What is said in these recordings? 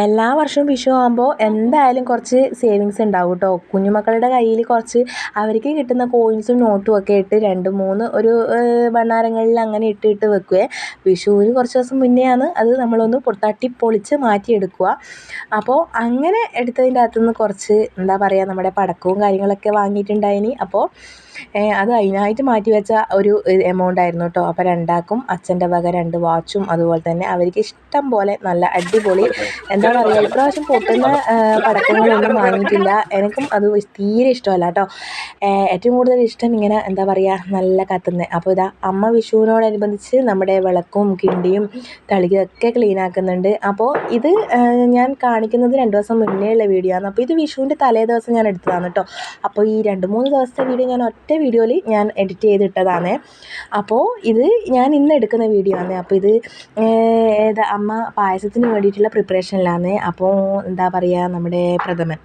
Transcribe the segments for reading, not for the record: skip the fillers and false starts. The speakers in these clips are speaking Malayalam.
എല്ലാ വർഷവും വിഷു ആകുമ്പോൾ എന്തായാലും കുറച്ച് സേവിങ്സ് ഉണ്ടാവും കേട്ടോ. കുഞ്ഞുമക്കളുടെ കയ്യിൽ കുറച്ച് അവർക്ക് കിട്ടുന്ന കോയിൻസും നോട്ടും ഒക്കെ ഇട്ട് 2-3 ഒരു ഭണ്ഡാരങ്ങളിൽ അങ്ങനെ ഇട്ട് വെക്കുവേ. വിഷുവിന് കുറച്ച് ദിവസം മുന്നെയാണ് അത് നമ്മളൊന്ന് തട്ടിപ്പൊളിച്ച് മാറ്റിയെടുക്കുക. അപ്പോൾ അങ്ങനെ എടുത്തതിൻ്റെ അകത്തുനിന്ന് കുറച്ച് എന്താ പറയുക, നമ്മുടെ പടക്കവും കാര്യങ്ങളൊക്കെ വാങ്ങിയിട്ടുണ്ടായിനി. അപ്പോൾ അത് അതിനായിട്ട് മാറ്റി വെച്ച ഒരു എമൗണ്ട് ആയിരുന്നു കേട്ടോ. അപ്പോൾ രണ്ടാൾക്കും അച്ഛൻ്റെ വക 2 വാച്ചും അതുപോലെ തന്നെ അവർക്ക് ഇഷ്ടം പോലെ നല്ല അടിപൊളി എന്താ പറയുക, ഇപ്രാവശ്യം പൊട്ടുന്ന പടക്കങ്ങളൊന്നും വാങ്ങിയിട്ടില്ല. എനിക്കും അത് തീരെ ഇഷ്ടമല്ല കേട്ടോ. ഏറ്റവും കൂടുതൽ ഇഷ്ടം ഇങ്ങനെ എന്താ പറയുക, നല്ല കത്തുന്നത്. അപ്പോൾ ഇതാ അമ്മ വിഷുവിനോടനുബന്ധിച്ച് നമ്മുടെ വിളക്കും കിണ്ടിയും തളികയൊക്കെ ക്ലീൻ ആക്കുന്നുണ്ട്. അപ്പോൾ ഇത് ഞാൻ കാണിക്കുന്നത് 2 ദിവസം മുന്നേ ഉള്ള വീഡിയോ ആണ്. അപ്പോൾ ഇത് വിഷുവിൻ്റെ തലേ ദിവസം ഞാൻ എടുത്തതാണ് കേട്ടോ. അപ്പോൾ ഈ 2-3 ദിവസത്തെ വീഡിയോ ഞാൻ ഒറ്റ വീഡിയോയിൽ ഞാൻ എഡിറ്റ് ചെയ്തിട്ടതാണ്. അപ്പോൾ ഇത് ഞാൻ ഇന്ന് എടുക്കുന്ന വീഡിയോ ആണ്. അപ്പോൾ ഇത് അമ്മ പായസത്തിന് വേണ്ടിയിട്ടുള്ള പ്രിപ്പറേഷനിലാണ്. അപ്പോൾ എന്താ പറയുക, നമ്മുടെ പ്രഥമൻ.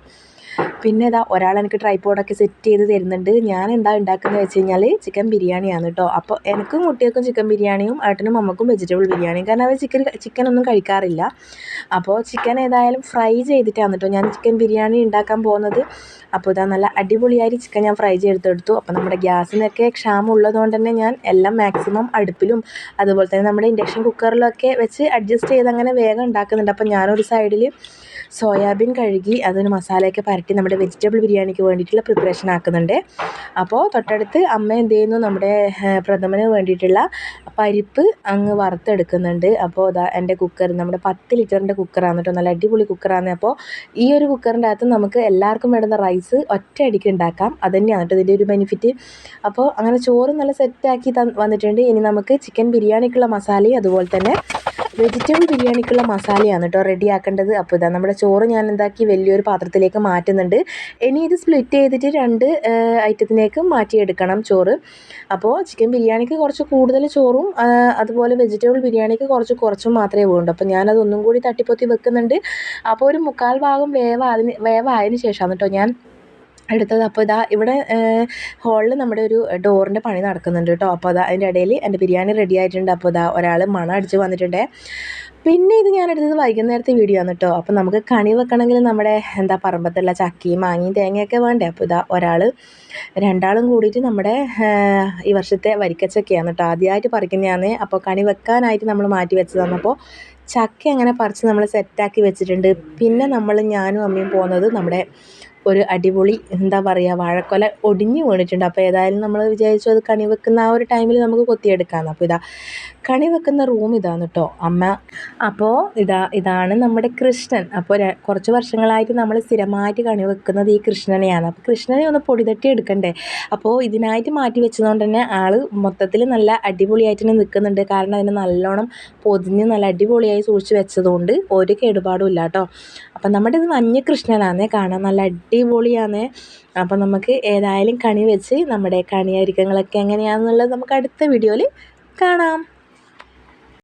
പിന്നെ ഇതാ ഒരാൾ എനിക്ക് ട്രൈപോഡൊക്കെ സെറ്റ് ചെയ്ത് തരുന്നുണ്ട്. ഞാൻ എന്താ ഉണ്ടാക്കുന്നത് വെച്ച് കഴിഞ്ഞാൽ ചിക്കൻ ബിരിയാണിയാണ് കേട്ടോ. അപ്പോൾ എനിക്കും കുട്ടികൾക്കും ചിക്കൻ ബിരിയാണിയും ഏട്ടനും അമ്മക്കും വെജിറ്റബിൾ ബിരിയാണിയും. കാരണം അവർ ചിക്കനൊന്നും കഴിക്കാറില്ല. അപ്പോൾ ചിക്കൻ ഏതായാലും ഫ്രൈ ചെയ്തിട്ടാണ് കേട്ടോ ഞാൻ ചിക്കൻ ബിരിയാണി ഉണ്ടാക്കാൻ പോകുന്നത്. അപ്പോൾ ഇതാ നല്ല അടിപൊളിയായി ചിക്കൻ ഞാൻ ഫ്രൈ ചെയ്തെടുത്തു. അപ്പോൾ നമ്മുടെ ഗ്യാസിനൊക്കെ ക്ഷാമം ഉള്ളതുകൊണ്ട് തന്നെ ഞാൻ എല്ലാം മാക്സിമം അടുപ്പിലും അതുപോലെ തന്നെ നമ്മുടെ ഇൻഡക്ഷൻ കുക്കറിലൊക്കെ വെച്ച് അഡ്ജസ്റ്റ് ചെയ്ത് അങ്ങനെ വേഗം ഉണ്ടാക്കുന്നുണ്ട്. അപ്പോൾ ഞാനൊരു സൈഡിൽ സോയാബീൻ കഴുകി അതിന് മസാലയൊക്കെ പരട്ടി നമ്മുടെ വെജിറ്റബിൾ ബിരിയാണിക്ക് വേണ്ടിയിട്ടുള്ള പ്രിപ്പറേഷൻ ആക്കുന്നുണ്ട്. അപ്പോൾ തൊട്ടടുത്ത് അമ്മ എന്ത് ചെയ്യുന്നു, നമ്മുടെ പ്രഥമന് വേണ്ടിയിട്ടുള്ള പരിപ്പ് അങ്ങ് വറുത്തെടുക്കുന്നുണ്ട്. അപ്പോൾ അതാ എൻ്റെ കുക്കർ നമ്മുടെ 10 ലിറ്ററിൻ്റെ കുക്കറാണ് കേട്ടോ. നല്ല അടിപൊളി കുക്കറാണ്. അപ്പോൾ ഈ ഒരു കുക്കറിൻ്റെ അകത്ത് നമുക്ക് എല്ലാവർക്കും വേണ്ടുന്ന റൈസ് ഒറ്റയടിക്ക് ഉണ്ടാക്കാം. അതുതന്നെയാണ് കേട്ടോ ഇതിൻ്റെ ഒരു ബെനിഫിറ്റ്. അപ്പോൾ അങ്ങനെ ചോറ് നല്ല സെറ്റാക്കി വന്നിട്ടുണ്ട്. ഇനി നമുക്ക് ചിക്കൻ ബിരിയാണിക്കുള്ള മസാലയും അതുപോലെ തന്നെ വെജിറ്റബിൾ ബിരിയാണിക്കുള്ള മസാലയാണ് കേട്ടോ റെഡിയാക്കേണ്ടത്. അപ്പോൾ ഇതാ നമ്മുടെ ചോറ് ഞാൻ എന്താക്കി വലിയൊരു പാത്രത്തിലേക്ക് മാറ്റുന്നുണ്ട്. ഇനി ഇത് സ്പ്ലിറ്റ് ചെയ്തിട്ട് 2 ഐറ്റത്തിലേക്ക് മാറ്റിയെടുക്കണം ചോറ്. അപ്പോൾ ചിക്കൻ ബിരിയാണിക്ക് കുറച്ച് കൂടുതൽ ചോറും അതുപോലെ വെജിറ്റബിൾ ബിരിയാണിക്ക് കുറച്ചും മാത്രമേ വേണ്ടൂ. അപ്പോൾ ഞാനതൊന്നും കൂടി തട്ടിപ്പൊത്തി വെക്കുന്നുണ്ട്. അപ്പോൾ ഒരു 1/4 ഭാഗം വേവായതിന് ശേഷമാണ് കേട്ടോ ഞാൻ എടുത്തത്. അപ്പോൾ ഇതാ ഇവിടെ ഹോളിൽ നമ്മുടെ ഒരു ഡോറിൻ്റെ പണി നടക്കുന്നുണ്ട് കേട്ടോ. അപ്പോൾ അതാ അതിൻ്റെ ഇടയിൽ എൻ്റെ ബിരിയാണി റെഡി ആയിട്ടുണ്ട്. അപ്പോൾ ഇതാ ഒരാൾ മണം അടിച്ച് വന്നിട്ടുണ്ട്. പിന്നെ ഇത് ഞാൻ എടുത്തത് വൈകുന്നേരത്തെ വീഡിയോ ആണ് കേട്ടോ. അപ്പോൾ നമുക്ക് കണി വെക്കണമെങ്കിൽ നമ്മുടെ പറമ്പത്തുള്ള ചക്കയും മാങ്ങയും തേങ്ങയൊക്കെ വേണ്ടേ. അപ്പോൾ ഇതാ രണ്ടാളും കൂടിയിട്ട് നമ്മുടെ ഈ വർഷത്തെ വരിക്കച്ചക്കയാണ് കേട്ടോ ആദ്യമായിട്ട് പറിക്കുന്നതാണ്. അപ്പോൾ കണി വെക്കാനായിട്ട് നമ്മൾ മാറ്റി വെച്ചതാണ്. അപ്പോൾ ചക്ക അങ്ങനെ പറിച്ച് നമ്മൾ സെറ്റാക്കി വെച്ചിട്ടുണ്ട്. പിന്നെ ഞാനും അമ്മയും പോകുന്നത് നമ്മുടെ ഒരു അടിപൊളി എന്താ പറയുക, വാഴക്കൊല ഒടിഞ്ഞ് വീണിട്ടുണ്ട്. അപ്പോൾ ഏതായാലും നമ്മൾ വിചാരിച്ചു അത് കണി വെക്കുന്ന ആ ഒരു ടൈമിൽ നമുക്ക് കൊത്തിയെടുക്കാമെന്ന്. അപ്പോൾ ഇതാ കണി വെക്കുന്ന റൂം ഇതാണ് കേട്ടോ അമ്മ. അപ്പോൾ ഇതാണ് നമ്മുടെ കൃഷ്ണൻ. അപ്പോൾ കുറച്ച് വർഷങ്ങളായിട്ട് നമ്മൾ സ്ഥിരമായിട്ട് കണി വെക്കുന്നത് ഈ കൃഷ്ണനെയാണ്. അപ്പോൾ കൃഷ്ണനെ ഒന്ന് പൊടി തട്ടി എടുക്കണ്ടേ. അപ്പോൾ ഇതിനായിട്ട് മാറ്റി വെച്ചതുകൊണ്ട് തന്നെ ആൾ മൊത്തത്തിൽ നല്ല അടിപൊളിയായിട്ട് തന്നെ നിൽക്കുന്നുണ്ട്. കാരണം അതിന് നല്ലോണം പൊതിഞ്ഞ് നല്ല അടിപൊളിയായി സൂക്ഷിച്ച് വെച്ചതുകൊണ്ട് ഒരു കേടുപാടും ഇല്ല കേട്ടോ. അപ്പം നമ്മുടെ ഇത് മഞ്ഞ കൃഷ്ണനാണ്, കാണാൻ നല്ല അടിപൊളിയാണ്. അപ്പം നമുക്ക് ഏതായാലും കണി വെച്ച് നമ്മുടെ കണിയൊരുക്കങ്ങളൊക്കെ എങ്ങനെയാണെന്നുള്ളത് നമുക്ക് അടുത്ത വീഡിയോയിൽ കാണാം.